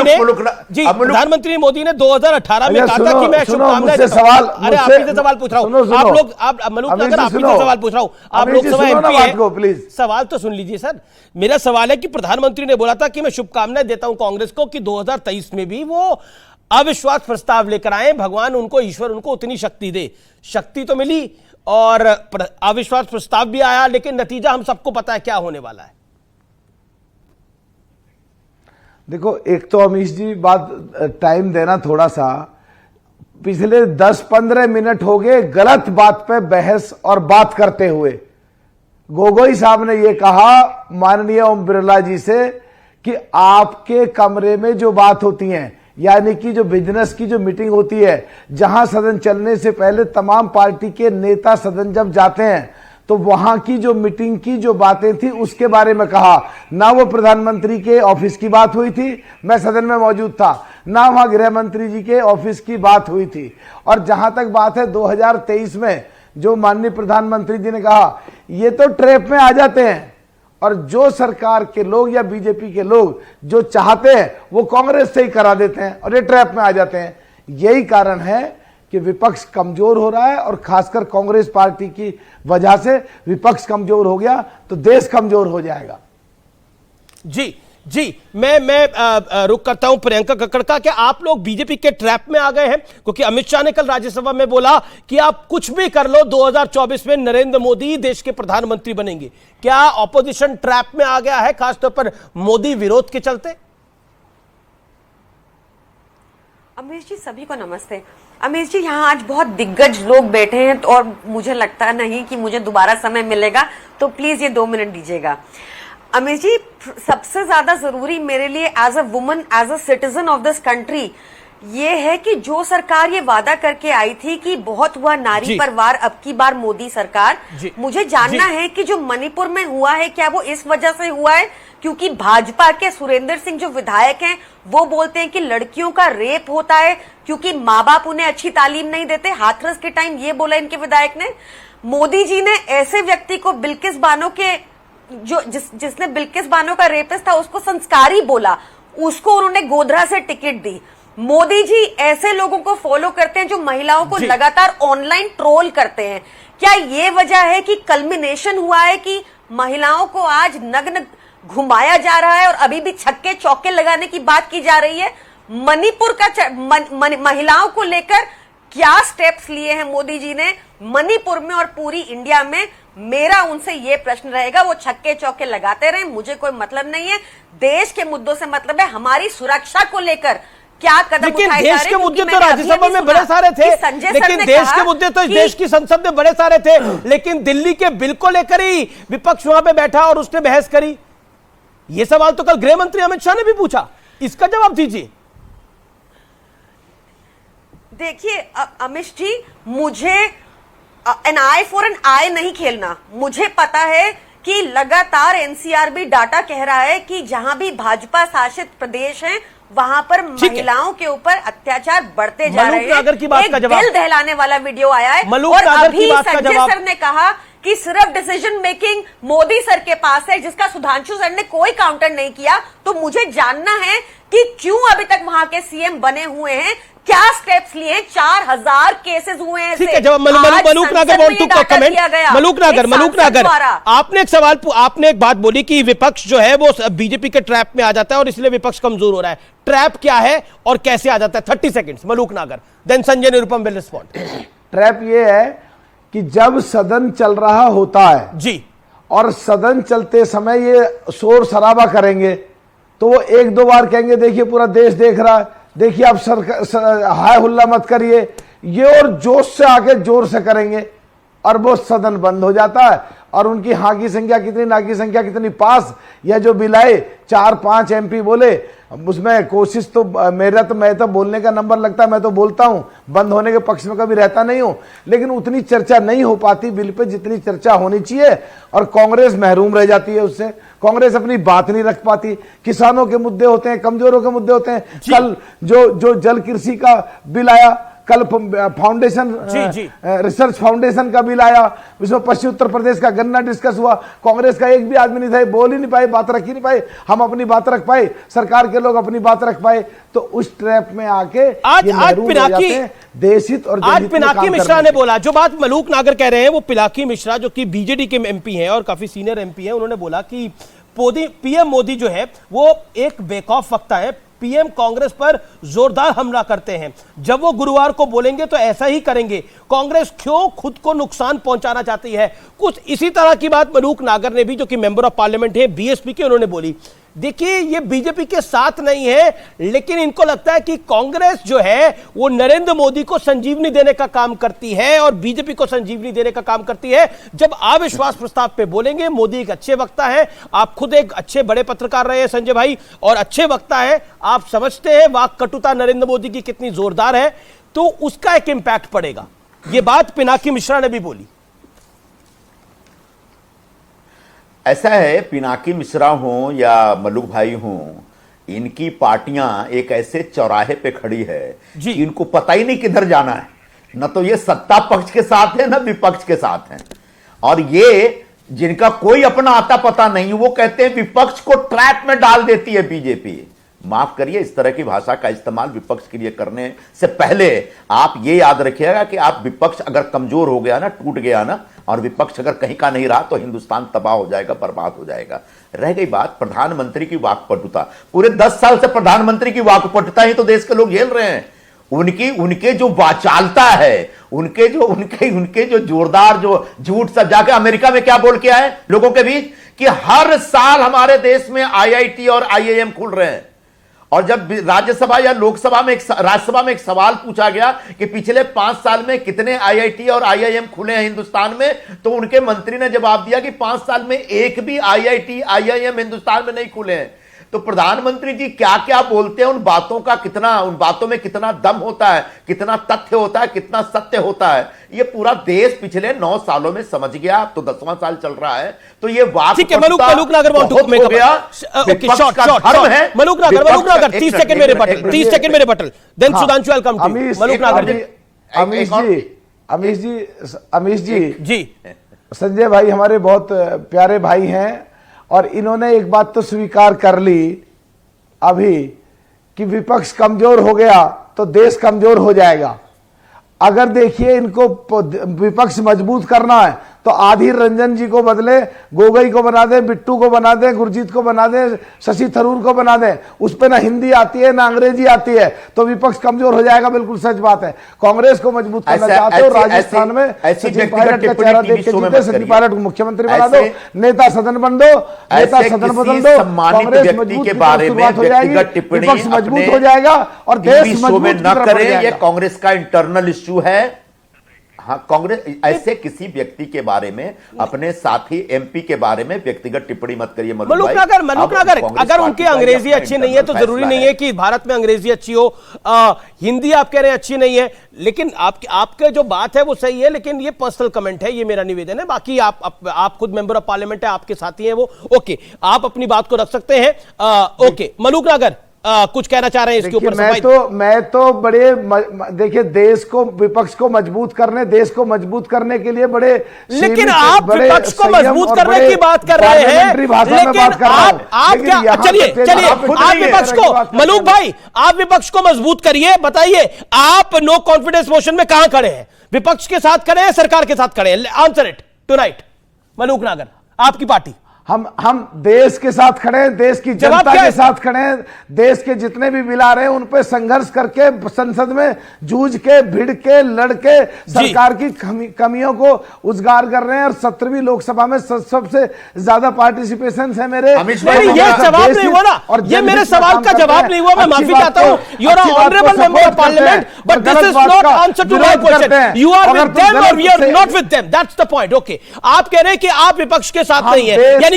प्रधानमंत्री मोदी ने 2018 में कहा था कि मैं शुभकामनाएं देता हूं। अरे आप ही से सवाल पूछ रहा हूं, आप लोग, आप मलूक नगर, आप ही से सवाल पूछ रहा हूं, आप लोकसभा एमपी हैं, सवाल तो सुन लीजिए सर। मेरा सवाल है कि प्रधानमंत्री ने बोला था कि मैं शुभकामनाएं देता हूं कांग्रेस को कि 2023 में भी वो अविश्वास प्रस्ताव लेकर आए, भगवान उनको, ईश्वर उनको उतनी शक्ति दे। शक्ति तो मिली और अविश्वास प्रस्ताव भी आया, लेकिन नतीजा हम सबको पता है क्या होने वाला है। देखो, एक तो अमीश जी बात टाइम देना थोड़ा सा, पिछले 10-15 मिनट हो गए गलत बात पे बहस और बात करते हुए। गोगोई साहब ने यह कहा माननीय ओम बिरला जी से कि आपके कमरे में जो बात होती है, यानी कि जो बिजनेस की जो मीटिंग होती है, जहां सदन चलने से पहले तमाम पार्टी के नेता सदन जब जाते हैं, तो वहां की जो मीटिंग की जो बातें थी उसके बारे में कहा। ना वो प्रधानमंत्री के ऑफिस की बात हुई थी, मैं सदन में मौजूद था, ना वहां गृह मंत्री जी के ऑफिस की बात हुई थी। और जहां तक बात है 2023 में जो माननीय प्रधानमंत्री जी ने कहा, ये तो ट्रैप में आ जाते हैं, और जो सरकार के लोग या बीजेपी के लोग जो चाहते हैं वो कांग्रेस से ही करा देते हैं और ये ट्रैप में आ जाते हैं। यही कारण है कि विपक्ष कमजोर हो रहा है, और खासकर कांग्रेस पार्टी की वजह से विपक्ष कमजोर हो गया तो देश कमजोर हो जाएगा। जी, मैं रुक करता हूं प्रियंका कक्कड़ का कि आप लोग बीजेपी के ट्रैप में आ गए हैं, क्योंकि अमित शाह ने कल राज्यसभा में बोला कि आप कुछ भी कर लो, 2024 में नरेंद्र मोदी देश के प्रधानमंत्री बनेंगे। क्या ऑपोजिशन ट्रैप में आ गया है, खासतौर पर मोदी विरोध के चलते? अमीश जी, सभी को नमस्ते। अमीश जी, यहाँ आज बहुत दिग्गज लोग बैठे हैं, तो और मुझे लगता नहीं कि मुझे दोबारा समय मिलेगा, तो प्लीज ये 2 मिनट दीजिएगा। अमीश जी, सबसे ज्यादा जरूरी मेरे लिए as a woman, as a citizen of this country, ये है कि जो सरकार ये वादा करके आई थी कि बहुत हुआ नारी पर वार, अब की बार मोदी सरकार, मुझे जानना है कि जो मणिपुर में हुआ है, क्या वो इस वजह से हुआ है क्योंकि भाजपा के सुरेंद्र सिंह जो विधायक हैं वो बोलते हैं कि लड़कियों का रेप होता है क्योंकि माँ बाप उन्हें अच्छी तालीम नहीं देते? हाथरस के टाइम ये बोला इनके विधायक ने। मोदी जी ने ऐसे व्यक्ति को, बिल्किस बानो के जिसने बिल्किस बानो का रेपिस्ट था उसको संस्कारी बोला, उसको उन्होंने गोधरा से टिकट दी। मोदी जी ऐसे लोगों को फॉलो करते हैं जो महिलाओं को लगातार ऑनलाइन ट्रोल करते हैं। क्या ये वजह है कि कल्मिनेशन हुआ है कि महिलाओं को आज नग्न घुमाया जा रहा है और अभी भी छक्के चौके लगाने की बात की जा रही है? मणिपुर का महिलाओं को लेकर क्या स्टेप्स लिए हैं मोदी जी ने मणिपुर में और पूरी इंडिया में? मेरा उनसे ये प्रश्न रहेगा, वो छक्के चौके लगाते रहे, मुझे कोई मतलब नहीं है। देश के मुद्दों से मतलब है, हमारी सुरक्षा को लेकर क्या कदम उठाए जा रहे हैं? देश के मुद्दे तो राज्यसभा में बड़े सारे थे, लेकिन देश के मुद्दे तो देश की संसद में बड़े सारे थे, लेकिन दिल्ली के बिल को लेकर ही विपक्ष वहां पे बैठा और उसने बहस करी। ये सवाल तो कल गृह मंत्री अमित शाह ने भी पूछा, इसका जवाब दीजिए। देखिए अमित जी, मुझे एन आई फॉर एन आई नहीं खेलना। मुझे पता है कि लगातार एनसीआरबी डाटा कह रहा है कि जहां भी भाजपा शासित प्रदेश हैं वहां पर महिलाओं के ऊपर अत्याचार बढ़ते जा रहे हैं। एक दिल दहलाने वाला वीडियो आया है, और अभी संजय सर ने कहा कि सिर्फ डिसीजन मेकिंग मोदी सर के पास है, जिसका सुधांशु सर ने कोई काउंटर नहीं किया। तो मुझे जानना है कि क्यों अभी तक वहां के सीएम बने हुए हैं, क्या स्टेप्स लिए? 4000 केसेस हुए हैं। ठीक है, जब मलूक नागर आपने एक सवाल, आपने एक बात बोली कि विपक्ष जो है वो बीजेपी के ट्रैप में आ जाता है और इसलिए विपक्ष कमजोर हो रहा है। ट्रैप क्या है और कैसे आ जाता है? 30 seconds Malook Nagar, then Sanjay Nirupam will respond. Trap ये है कि जब सदन चल रहा होता है जी, और सदन चलते समय ये शोर शराबा करेंगे, तो वो 1-2 बार कहेंगे देखिए पूरा देश देख रहा है, देखिए आप हाय हुल्ला मत करिए, ये और जोश से आके जोर से करेंगे और वो सदन बंद हो जाता है। और उनकी हाँ की संख्या कितनी, ना की संख्या कितनी, पास या जो बिल आए 4-5 एमपी बोले, उसमें कोशिश तो मैं तो बोलने का नंबर लगता है, मैं तो बोलता हूं, बंद होने के पक्ष में कभी रहता नहीं हूं, लेकिन उतनी चर्चा नहीं हो पाती बिल पे जितनी चर्चा होनी चाहिए, और कांग्रेस महरूम रह जाती है उससे। कांग्रेस अपनी बात नहीं रख पाती। किसानों के मुद्दे होते हैं, कमजोरों के मुद्दे होते हैं। कल जो जल कृषि का बिल आया, कल फाउंडेशन रिसर्च फाउंडेशन का बिल आया, इसमें पश्चिम उत्तर प्रदेश का गन्ना डिस्कस हुआ। कांग्रेस का एक भी आदमी नहीं था, बोल ही नहीं पाए, बात रख ही नहीं पाए। हम अपनी बात रख पाए, सरकार के लोग अपनी बात रख पाए। तो उस ट्रैप में आके आज पिनाकी देशित और आज पिनाकी मिश्रा ने बोला, जो बात मलूक नागर कह रहे हैं वो पिनाकी मिश्रा जो कि बीजेडी के एमपी हैं और काफी सीनियर एमपी हैं, उन्होंने बोला कि पीएम मोदी जो है वो एक बेखौफ वक्ता है, पीएम कांग्रेस पर जोरदार हमला करते हैं, जब वो गुरुवार को बोलेंगे तो ऐसा ही करेंगे, कांग्रेस क्यों खुद को नुकसान पहुंचाना चाहती है। कुछ इसी तरह की बात मलूक नागर ने भी, जो कि मेंबर ऑफ पार्लियामेंट है बीएसपी के, उन्होंने बोली। देखिए ये बीजेपी के साथ नहीं है, लेकिन इनको लगता है कि कांग्रेस जो है वो नरेंद्र मोदी को संजीवनी देने का काम करती है और बीजेपी को संजीवनी देने का काम करती है। जब अविश्वास प्रस्ताव पे बोलेंगे, मोदी एक अच्छे वक्ता है, आप खुद एक अच्छे बड़े पत्रकार रहे हैं संजय भाई, और अच्छे वक्ता है, आप समझते हैं वाक कटुता नरेंद्र मोदी की कितनी जोरदार है, तो उसका एक इंपैक्ट पड़ेगा। ये बात पिनाकी मिश्रा ने भी बोली। ऐसा है, पिनाकी मिश्रा हो या मलूक भाई हो, इनकी पार्टियां एक ऐसे चौराहे पे खड़ी है कि इनको पता ही नहीं किधर जाना है, न तो ये सत्ता पक्ष के साथ है न विपक्ष के साथ है। और ये जिनका कोई अपना आता पता नहीं, वो कहते हैं विपक्ष को ट्रैप में डाल देती है बीजेपी। माफ करिए, इस तरह की भाषा का इस्तेमाल विपक्ष के लिए करने से पहले आप ये याद रखिएगा कि आप विपक्ष अगर कमजोर हो गया ना, टूट गया ना, और विपक्ष अगर कहीं का नहीं रहा तो हिंदुस्तान तबाह हो जाएगा, बर्बाद हो जाएगा। रह गई बात प्रधानमंत्री की वाकपटुता, पूरे 10 साल से प्रधानमंत्री की वाकपटुता ही तो देश के लोग झेल रहे हैं। उनके जो वाचालता है, उनके जो जोरदार जो झूठ, सब जाके अमेरिका में क्या बोल के आए लोगों के बीच कि हर साल हमारे देश में आईआईटी और आईआईएम खुल रहे हैं। और जब राज्यसभा या लोकसभा में राज्यसभा में एक सवाल पूछा गया कि पिछले 5 साल में कितने आईआईटी और आईआईएम खुले हैं हिंदुस्तान में, तो उनके मंत्री ने जवाब दिया कि 5 साल में एक भी आईआईटी आईआईएम हिंदुस्तान में नहीं खुले हैं। तो प्रधानमंत्री जी क्या क्या बोलते हैं, उन बातों में कितना दम होता है, कितना तथ्य होता है, कितना सत्य होता है, ये पूरा देश पिछले 9 सालों में समझ गया। अब तो 10वां साल चल रहा है, तो ये बात ठीक है। Malook Nagar want to make a short है। मलूक नागर 30 सेकंड में रिबटल, 30 सेकंड में rebuttal, then Sudhanshu will come to Malook Nagar ji. Amish जी, संजय भाई हमारे बहुत प्यारे भाई हैं, और इन्होंने एक बात तो स्वीकार कर ली अभी कि विपक्ष कमजोर हो गया तो देश कमजोर हो जाएगा। अगर देखिए इनको विपक्ष मजबूत करना है तो आधीर रंजन जी को बदले गोगोई को बना दे, बिट्टू को बना दे, गुरजीत को बना दे, शशि थरूर को बना दे। उस पे ना हिंदी आती है ना अंग्रेजी आती है, तो विपक्ष कमजोर हो जाएगा। बिल्कुल सच बात है। कांग्रेस को मजबूत करना चाहते हो, राजस्थान में सचिन पायलट का चेहरा देख के जीते, सचिन पायलट को मुख्यमंत्री बना दो, नेता सदन बन दो, नेता सदन बदल दो, कांग्रेस मजबूत शुरुआत हो जाएगी, विपक्ष मजबूत हो जाएगा और देश मजबूत न करे। ये कांग्रेस का इंटरनल इश्यू है। हाँ, कांग्रेस ऐसे किसी व्यक्ति के बारे में, अपने साथी एमपी के बारे में व्यक्तिगत टिप्पणी मत करिए। मलूक नागर, अगर उनकी अंग्रेजी अच्छी नहीं है तो जरूरी नहीं है कि भारत में अंग्रेजी अच्छी हो। हिंदी आप कह रहे हैं अच्छी नहीं है, लेकिन आपके जो बात है वो सही है, लेकिन ये पर्सनल कमेंट है, ये मेरा निवेदन है। बाकी आप खुद मेंबर ऑफ पार्लियामेंट है, आपके साथी हैं वो, ओके, आप अपनी बात को रख सकते हैं। ओके, मलूक नागर कुछ कहना चाह रहे हैं इसके ऊपर? मैं तो बड़े देखिए, देश को विपक्ष को मजबूत करने, देश को मजबूत करने के लिए बड़े, लेकिन आप विपक्ष को मजबूत करने की बात कर रहे हैं, लेकिन आप क्या, चलिए आप विपक्ष को, मलूक भाई आप विपक्ष को मजबूत करिए। बताइए आप नो कॉन्फिडेंस मोशन में कहां खड़े हैं? विपक्ष के साथ खड़े हैं, सरकार के साथ खड़े हैं? Answer it tonight. मलूक नागर, आपकी पार्टी। हम देश के साथ खड़े हैं, देश की जनता के साथ खड़े हैं, देश के जितने भी बिल आ रहे हैं उन पे संघर्ष करके, संसद में जूझ के, भिड़ के, लड़ के सरकार की कमियों को उजागर कर रहे हैं। और 17वीं लोकसभा में सबसे ज्यादा पार्टिसिपेशन है मेरे। ये जवाब नहीं हुआ ना, और ये मेरे सवाल का जवाब नहीं हुआ। मैं माफी चाहता हूं, you are honourable member of parliament, but this is not answer to my question. You are with them और we are not with them, that's the point. Okay, आप कह रहे हैं कि आप विपक्ष के साथ नहीं है,